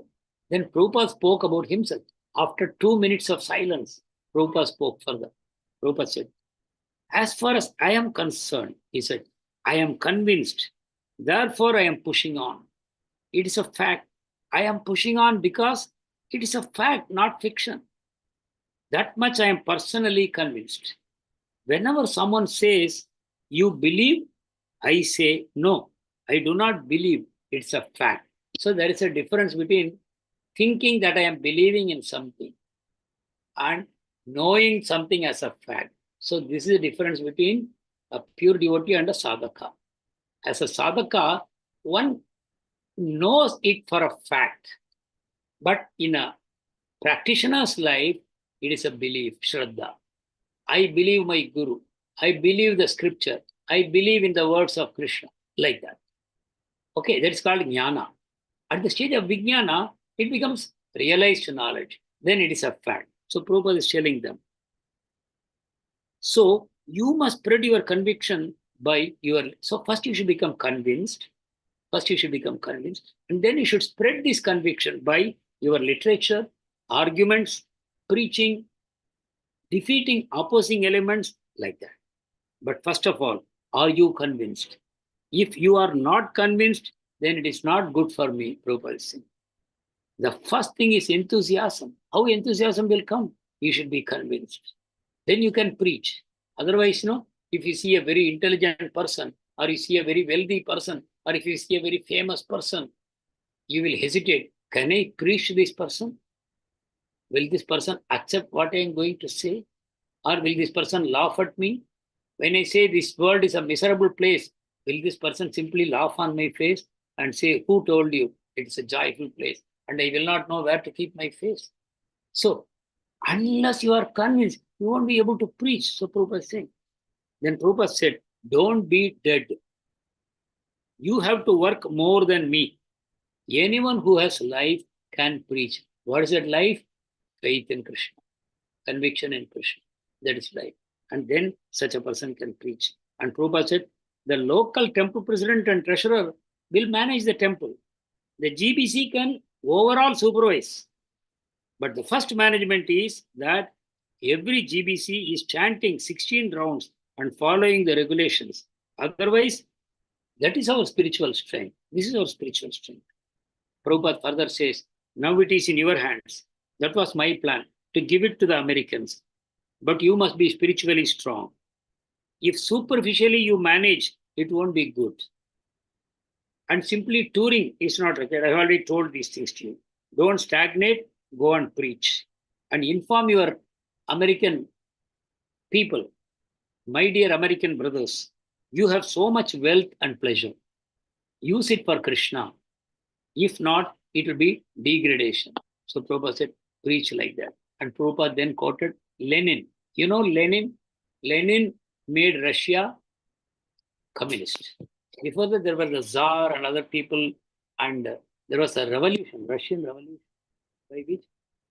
Then Prabhupada spoke about himself. After 2 minutes of silence, Prabhupada spoke further. Prabhupada said, as far as I am concerned, he said, I am convinced. Therefore, I am pushing on. It is a fact. I am pushing on because it is a fact, not fiction. That much I am personally convinced. Whenever someone says, you believe, I say, no, I do not believe. It's a fact. So there is a difference between thinking that I am believing in something and knowing something as a fact. So this is the difference between a pure devotee and a sadhaka. As a sadhaka, one knows it for a fact. But in a practitioner's life, it is a belief, shraddha. I believe my guru. I believe the scripture. I believe in the words of Krishna, like that. Okay, that is called jnana. At the stage of vijnana, it becomes realized knowledge. Then it is a fact. So Prabhupada is telling them. So you must spread your conviction by your... So first you should become convinced. First, you should become convinced. And then you should spread this conviction by your literature, arguments, preaching, defeating opposing elements like that. But first of all, are you convinced? If you are not convinced, then it is not good for me, Prabhupada is saying. The first thing is enthusiasm. How enthusiasm will come? You should be convinced. Then you can preach. Otherwise, if you see a very intelligent person, or you see a very wealthy person, or if you see a very famous person, you will hesitate. Can I preach to this person? Will this person accept what I am going to say? Or will this person laugh at me? When I say this world is a miserable place, will this person simply laugh on my face and say, who told you it's a joyful place? And I will not know where to keep my face. So, unless you are convinced, you won't be able to preach. So Prabhupada is saying. Then Prabhupada said, don't be dead. You have to work more than me. Anyone who has life can preach. What is that life? Faith in Krishna. Conviction in Krishna. That is life. And then such a person can preach. And Prabhupada said, the local temple president and treasurer will manage the temple. The GBC can overall supervise. But the first management is that every GBC is chanting 16 rounds and following the regulations. Otherwise, that is our spiritual strength. This is our spiritual strength. Prabhupada further says, now it is in your hands. That was my plan, to give it to the Americans. But you must be spiritually strong. If superficially you manage, it won't be good. And simply touring is not required. I already told these things to you. Don't stagnate, go and preach. And inform your American people, my dear American brothers, you have so much wealth and pleasure. Use it for Krishna. If not, it will be degradation. So Prabhupada said, preach like that. And Prabhupada then quoted Lenin. You know Lenin? Lenin made Russia communist. Before that, there was the Tsar and other people, and there was a revolution, Russian revolution, by which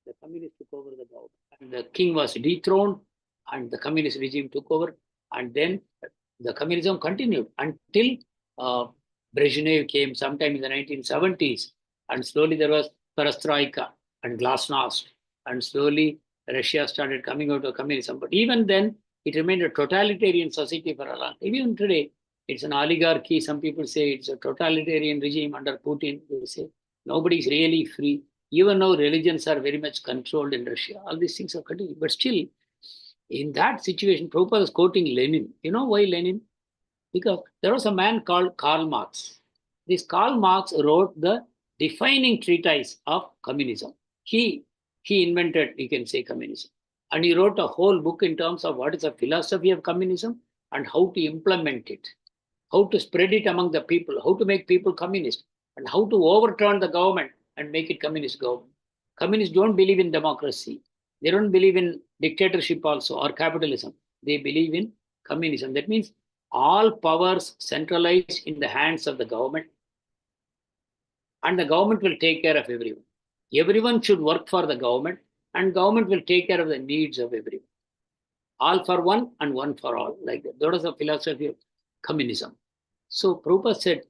the communists took over the government. And the king was dethroned, and the communist regime took over, and then the communism continued until Brezhnev came sometime in the 1970s, and slowly there was perestroika and glasnost, and slowly Russia started coming out of communism. But even then, it remained a totalitarian society for a long time. Even today, it's an oligarchy. Some people say it's a totalitarian regime under Putin. They say nobody is really free. Even now, religions are very much controlled in Russia. All these things are continuing. But still, in that situation, Prabhupada is quoting Lenin. You know why Lenin? Because there was a man called Karl Marx. This Karl Marx wrote the defining treatise of communism. He invented, you can say, communism. And he wrote a whole book in terms of what is the philosophy of communism and how to implement it, how to spread it among the people, how to make people communist, and how to overturn the government and make it communist government. Communists don't believe in democracy. They don't believe in dictatorship also or capitalism. They believe in communism. That means all powers centralized in the hands of the government, and the government will take care of everyone. Everyone should work for the government, and government will take care of the needs of everyone. All for one and one for all, like that. That was the philosophy of communism. So Prabhupada said,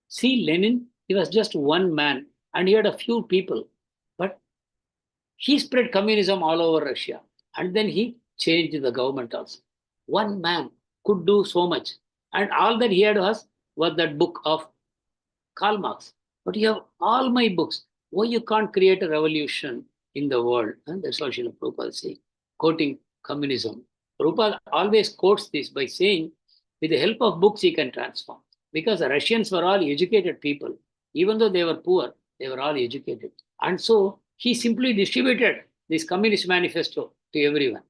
see Lenin, he was just one man and he had a few people, but he spread communism all over Russia. And then he changed the government also. One man could do so much. And all that he had was that book of Karl Marx. But you have all my books. Why you can't create a revolution in the world? And that's what Srila Prabhupada is saying, quoting communism. Prabhupada always quotes this by saying, with the help of books, he can transform. Because the Russians were all educated people. Even though they were poor, they were all educated. And so he simply distributed this communist manifesto to everyone.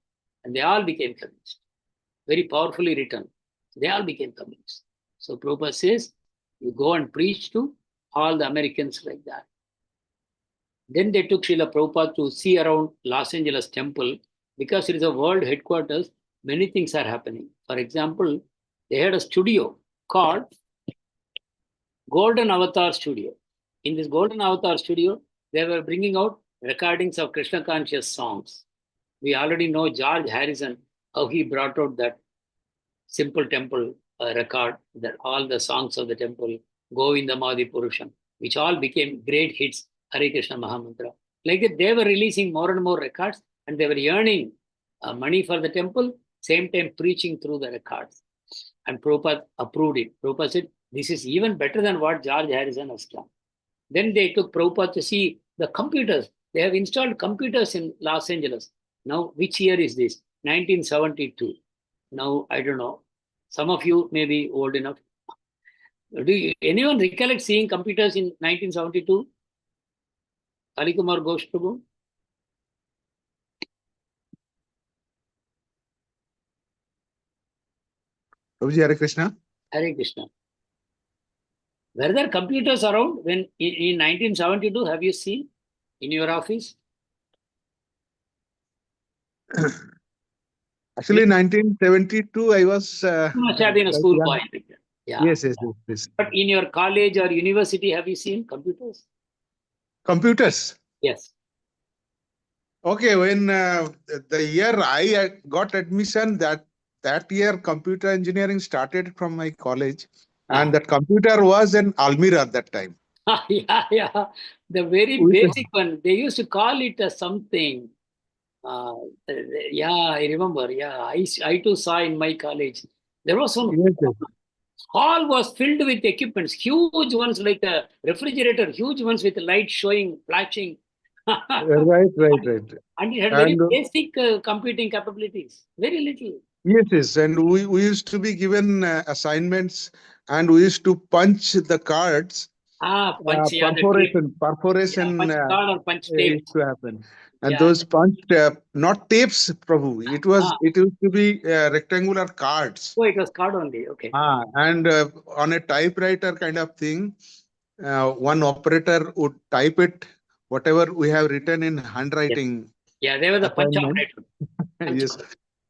And they all became communists. Very powerfully written. They all became communists. So Prabhupada says, you go and preach to all the Americans like that. Then they took Srila Prabhupada to see around Los Angeles temple. Because it is a world headquarters, many things are happening. For example, they had a studio called Golden Avatar Studio. In this Golden Avatar Studio, they were bringing out recordings of Krishna conscious songs. We already know George Harrison, how he brought out that simple temple record, that all the songs of the temple Govindamadi Purusham, which all became great hits, Hare Krishna Mahamantra. Like that, they were releasing more and more records, and they were earning money for the temple, same time preaching through the records. And Prabhupada approved it. Prabhupada said, this is even better than what George Harrison has done. Then they took Prabhupada to see the computers. They have installed computers in Los Angeles. Now, which year is this? 1972. Now, I don't know. Some of you may be old enough. Anyone recollect seeing computers in 1972? Alikumar Ghosh Prabhu? Prabhuji, Hare Krishna. Hare Krishna. Were there computers around when in 1972? Have you seen in your office? Actually, 1972, I was. You must have been a quite school young. boy. Yeah. Yes. But in your college or university, have you seen computers? Computers. Yes. Okay, when the year I got admission, that year computer engineering started from my college, and that computer was in Almira at that time. Yeah. The very basic one. They used to call it something. Yeah, I remember. Yeah, I too saw in my college. There was some hall was filled with equipments, huge ones like a refrigerator, huge ones with light showing, flashing. Right. And it had very basic computing capabilities. Very little. Yes. And we used to be given assignments, and we used to punch the cards. Punch, Perforation punch card or punch tape. used to happen. And those punched, not tapes, Prabhu. It used to be rectangular cards. Oh, it was card only. Okay. And on a typewriter kind of thing, one operator would type it, whatever we have written in handwriting. Yeah, they were the punch operator. Yes,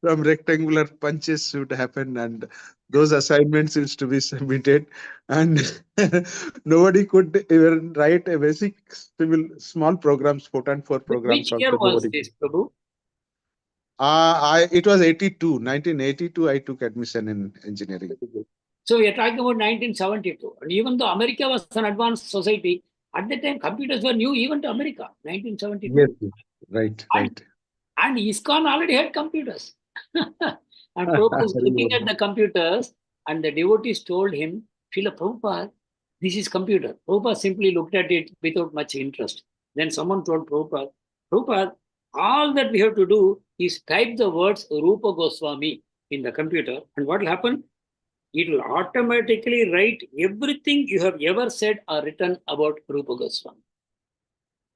some rectangular punches would happen, and those assignments used to be submitted, and nobody could even write a basic small programs, quote programs. Which year was this, Prabhu? It was 1982, I took admission in engineering. So we are talking about 1972. And even though America was an advanced society, at that time computers were new even to America, 1972. Yes, right. And ISKCON already had computers. And Prabhupada was looking at the computers, and the devotees told him, Srila Prabhupada, this is computer. Prabhupada simply looked at it without much interest. Then someone told Prabhupada, all that we have to do is type the words Rupa Goswami in the computer, and what will happen? It will automatically write everything you have ever said or written about Rupa Goswami.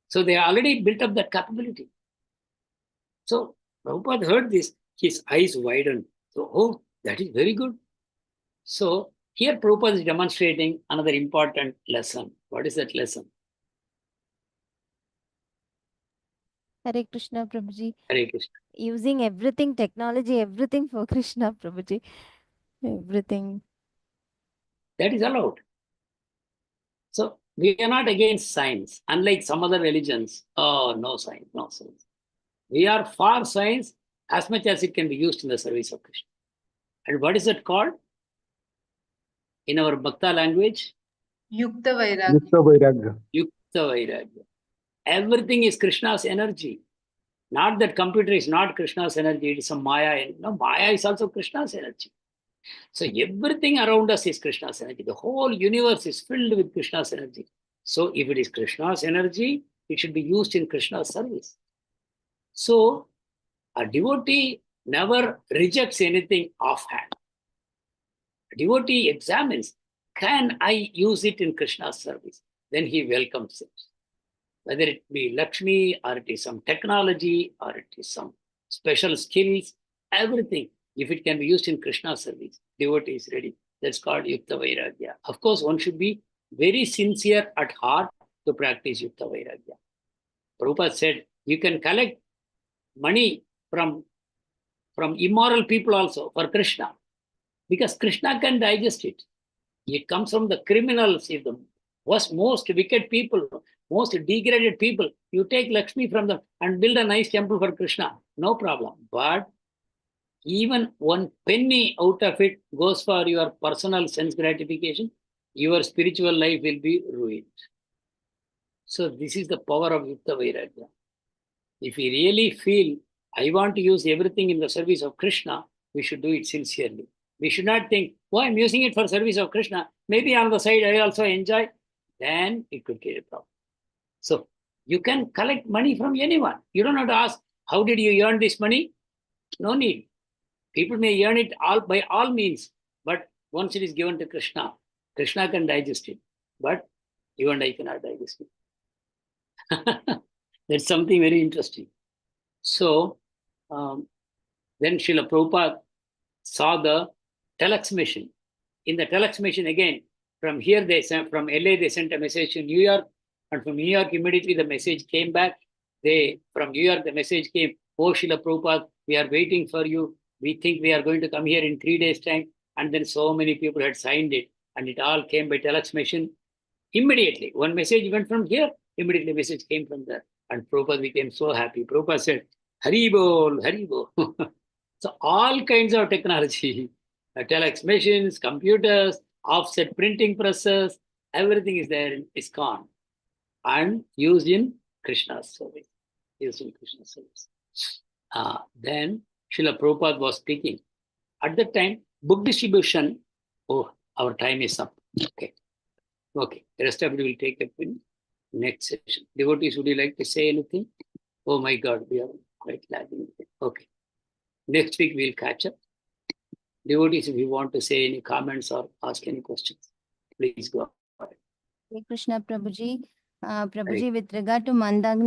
So they already built up that capability. So Prabhupada heard this, his eyes widened. So, that is very good. So here Prabhupada is demonstrating another important lesson. What is that lesson? Hare Krishna, Prabhuji. Hare Krishna. Using everything, technology, everything for Krishna, Prabhuji. Everything. That is allowed. So we are not against science, unlike some other religions. Oh, no science, no science. We are for science as much as it can be used in the service of Krishna. And what is it called? In our Bhakta language? Yukta Vairagya. Yukta Vairagya. Everything is Krishna's energy. Not that computer is not Krishna's energy, it is some Maya. No, Maya is also Krishna's energy. So everything around us is Krishna's energy. The whole universe is filled with Krishna's energy. So if it is Krishna's energy, it should be used in Krishna's service. So a devotee never rejects anything offhand. A devotee examines, can I use it in Krishna's service? Then he welcomes it. Whether it be Lakshmi, or it is some technology, or it is some special skills, everything. If it can be used in Krishna's service, devotee is ready. That's called Yukta Vairagya. Of course, one should be very sincere at heart to practice Yukta Vairagya. Prabhupada said, you can collect money from immoral people also for Krishna, because Krishna can digest it. It comes from the criminals, the most wicked people, most degraded people. You take Lakshmi from them and build a nice temple for Krishna, no problem. But even one penny out of it goes for your personal sense gratification, your spiritual life will be ruined. So this is the power of Yukta Vairagya. If we really feel, I want to use everything in the service of Krishna, we should do it sincerely. We should not think, oh, I'm using it for service of Krishna. Maybe on the side I also enjoy. Then it could create a problem. So you can collect money from anyone. You don't have to ask, how did you earn this money? No need. People may earn it all by all means, but once it is given to Krishna, Krishna can digest it, but you and I cannot digest it. That's something very interesting. So then Srila Prabhupada saw the telex machine. In the telex machine, again, from here they sent, from LA they sent a message to New York, and from New York immediately the message came back. From New York the message came, oh Srila Prabhupada, we are waiting for you. We think we are going to come here in 3 days' time. And then so many people had signed it, and it all came by telex machine. Immediately, one message went from here, immediately message came from there. And Prabhupada became so happy. Prabhupada said, Hari Bol, Hari Bol. So all kinds of technology, telex machines, computers, offset printing presses, everything is there in ISKCON and used in Krishna's service. Then Srila Prabhupada was speaking. At that time, book distribution, oh, our time is up. Okay. The rest of it will take up in next session. Devotees, would you like to say anything? Oh my God, we are quite lagging. Okay. Next week we'll catch up. Devotees, if you want to say any comments or ask any questions, please go ahead. Hare Krishna, Prabhuji. Prabhuji, with regard to Mandagni,